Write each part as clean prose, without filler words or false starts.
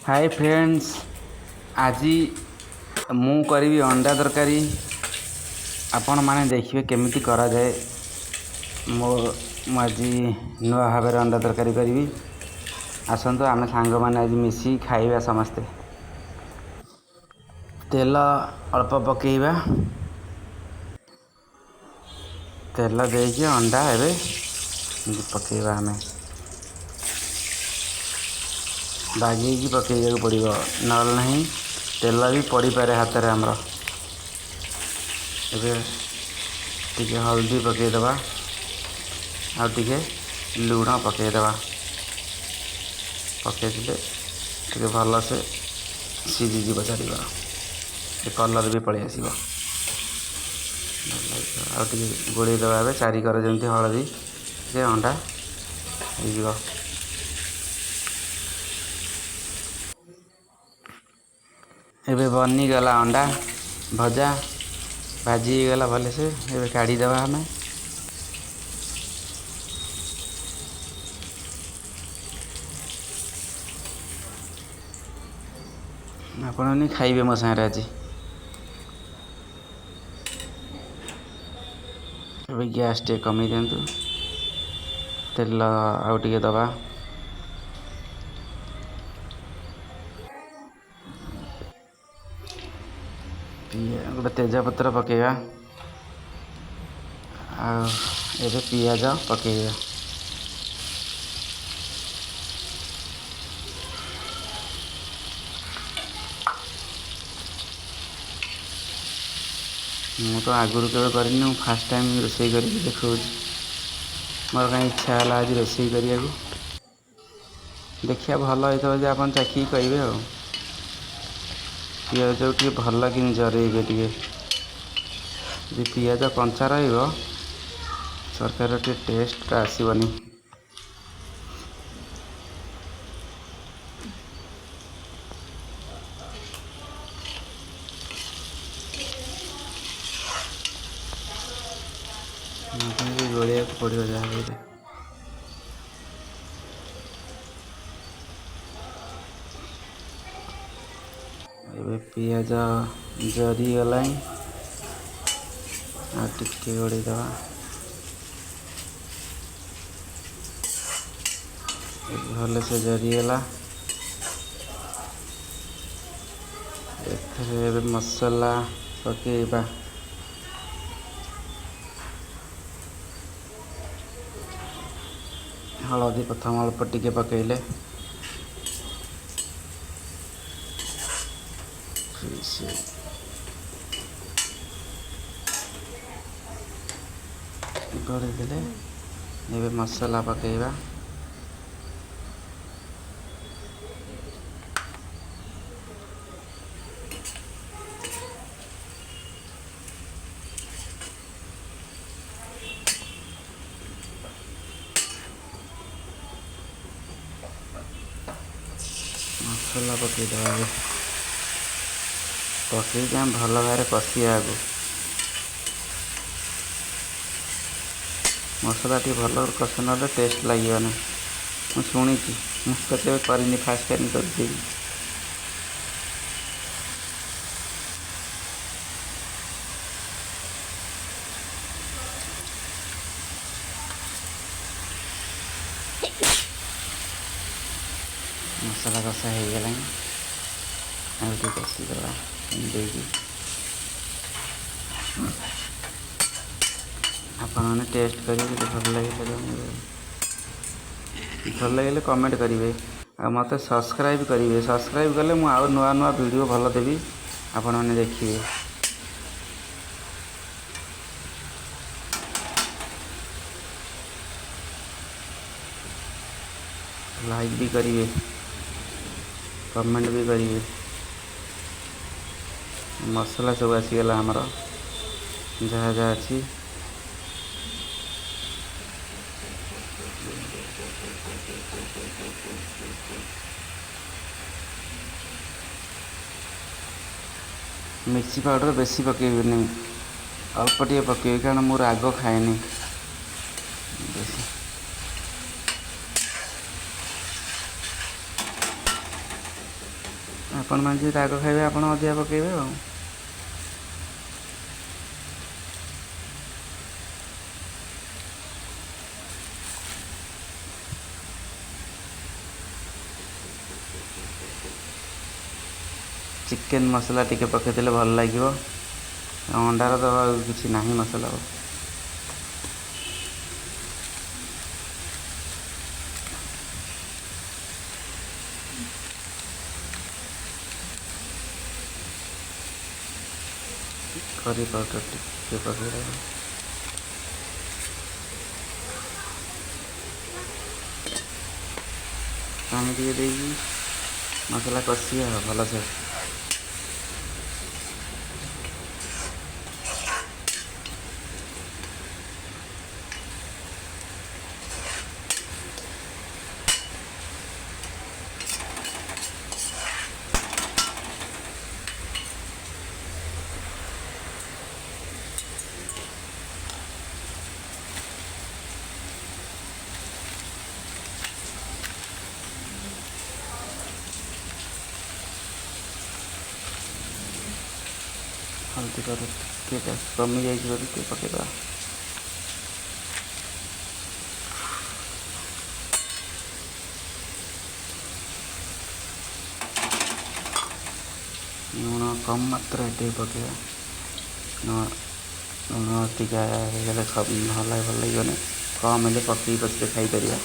Hi friends, आज मु करी अंडा तरकारी। आपण माने देखिए केमिति करा जाए। मो आज नुआ भाव अंडा तरकारी करी। आसतु आम सांग मैंने आज मिसी खाइबा समस्ते। तेल अल्प पकेबा, तेल देके अंडा एवं पकेबा आम बागी पकड़ा पड़ो ना तेल भी पड़ पारे हाथ में। आमर टे हल्दी पकईदबा आगे लुण पकईदबा। पकईदे टे भल से सीझीज चारिगर कलर भी पलि आसो। आगे गोड़ेदबा चारिकर जमी हलदी से अंडा हो। एबे बनीगला अंडा भजा भाजी गला भले से। एबे काढ़ीदबा आम आपण खाइबे मो सारे आज। एबे गैस टे कमी दिंतु, तेल आउ टे दबा। गोटे तेजपत्र पकेगा। एबे पियाज पकेगा। मु तो आगुरी केवे करनी, फास्ट टाइम रोषे कर देखा। मोर कहीं इच्छा है आज रोषे करिया को। देखिए भल होता है आप चाखी कहे। आ पियाज टे भल कि जरेबे टे। पियाज कंचा तरकारी टे टेस्ट आसबनी। गोलिया पड़ो जहाँ एबे पियाज जरी गला टिके गोड़ेदबा। भले से जरीगला एबे मसाला पकेबा। हलदी प्रथम अल्प टिके पकेले गड़ेदे। एबे मसाला पकेबा। मसाला पकईदबा। पकईकि आम भल भाव कषिया आगो। मसला टी भल कष ना टेस्ट लगे ना। मुझे शुणी मुझे करनी फास्ट टाइम कर। मसला कषा हो गला आगे कषीदबा देखिए। आपण मैंने टेस्ट करेंगे भल लगे कमेंट करेंगे। आ मत सब्सक्राइब करेंगे। सब्सक्राइब कले मुझे आउ नुआ नुआ वीडियो भल देवी आपण मैंने देखिए। लाइक भी करेंगे, कमेंट भी करेंगे। मसला सब आसीगला आमर जहाँ जहाँ अच्छी। मिर्ची पाउडर बेसी पकेबी, अल्प टे पकेबी कारण मोर राग खाएनी। ଆପଣମାନେ ଯଦି ରାଗ ଖାଇବେ ଆପଣ ଅଧିକା ପକାଇବେ ଆଉ। ଚିକେନ୍ ମସଲା ଟିକେ ପକାଇଦେଲେ ଭଲ ଲାଗିବ। ଅଣ୍ଡାର ତ ଆଉ କିଛି ନାହିଁ ମସଲା। କରି ପାଉଡ଼ର ଟିକେ ପକାଇଦେବା। ପାଣି ଟିକେ ଦେଇକି ମସଲା କଷିବା ଭଲସେ। हल्दी पाउडर ଟିକେ କମି ଯାଇଛି ବୋଲି ଟିକେ ପକାଇଦେବା। ଲୁଣ କମ୍ ମାତ୍ରାରେ ଟିକେ ପକାଇବା। ଲୁଣ ଅଧିକା ହେଇଗଲେ ଭଲ ଲାଗିବନି। କମ୍ ହେଲେ ପକେଇ ପଛରେ ଖାଇପାରିବା।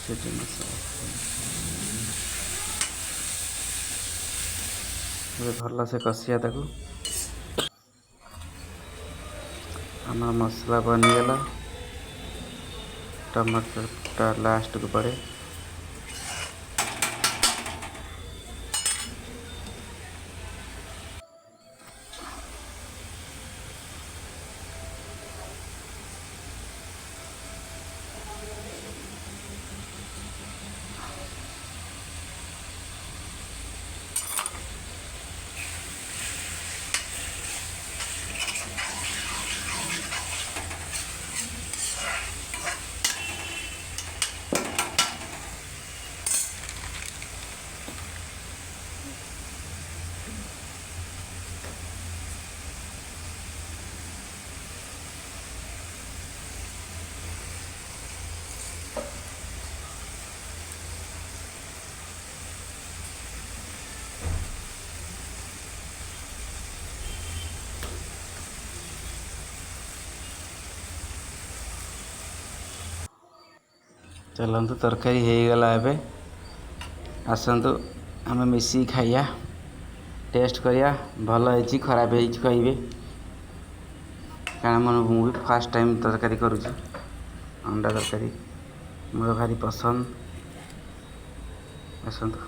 ସେଠି ଏବେ ଭଲସେ କଷିବା ତାକୁ। ଆମର ମସଲା ବନିଗଲା। ଟମାଟରଟା ଲାଷ୍ଟକୁ ପଡ଼େ। ଚାଲନ୍ତୁ ତରକାରୀ ହେଇଗଲା। ଏବେ ଆସନ୍ତୁ ଆମେ ମିଶିକି ଖାଇବା, ଟେଷ୍ଟ କରିବା। ଭଲ ହେଇଛି ଖରାପ ହେଇଛି କହିବେ, କାରଣ ମୁଁ ବି ଫାର୍ଷ୍ଟ ଟାଇମ୍ ତରକାରୀ କରୁଛି। ଅଣ୍ଡା ତରକାରୀ ମୋର ଭାରି ପସନ୍ଦ। ଆସନ୍ତୁ।